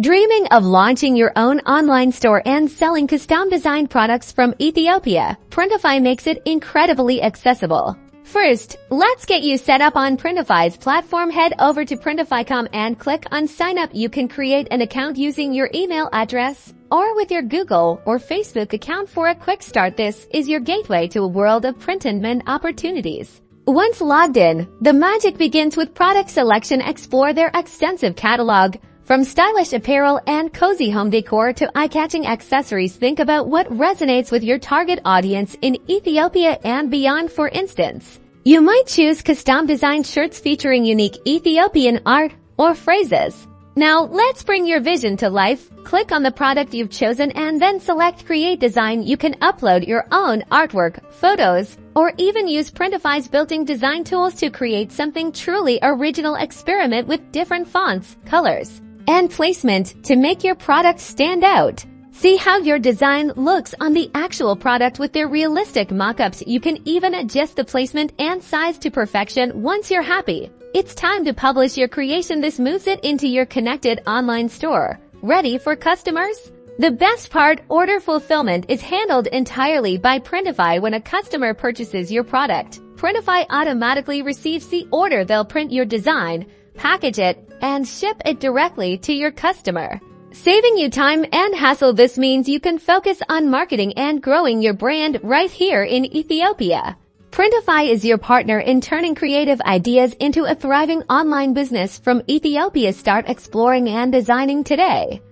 Dreaming of launching your own online store and selling custom-designed products from Ethiopia? Printify makes it incredibly accessible. First, let's get you set up on Printify's platform. Head over to Printify.com and click on Sign Up. You can create an account using your email address or with your Google or Facebook account for a quick start. This is your gateway to a world of print-on-demand opportunities. Once logged in, the magic begins with product selection. Explore their extensive catalog. From stylish apparel and cozy home decor to eye-catching accessories, think about what resonates with your target audience in Ethiopia and beyond. For instance, you might choose custom-designed shirts featuring unique Ethiopian art or phrases. Now, let's bring your vision to life. Click on the product you've chosen and then select Create Design. You can upload your own artwork, photos, or even use Printify's built-in design tools to create something truly original. Experiment with different fonts, colors, and placement to make your product stand out. See how your design looks on the actual product with their realistic mock-ups. You can even adjust the placement and size to perfection. Once you're happy, it's time to publish your creation. This moves it into your connected online store, ready for customers. The best part, order fulfillment is handled entirely by Printify. When a customer purchases your product, Printify automatically receives the order. They'll print your design, package it, and ship it directly to your customer, saving you time and hassle. This means you can focus on marketing and growing your brand right here in Ethiopia. Printify is your partner in turning creative ideas into a thriving online business from Ethiopia. Start exploring and designing today.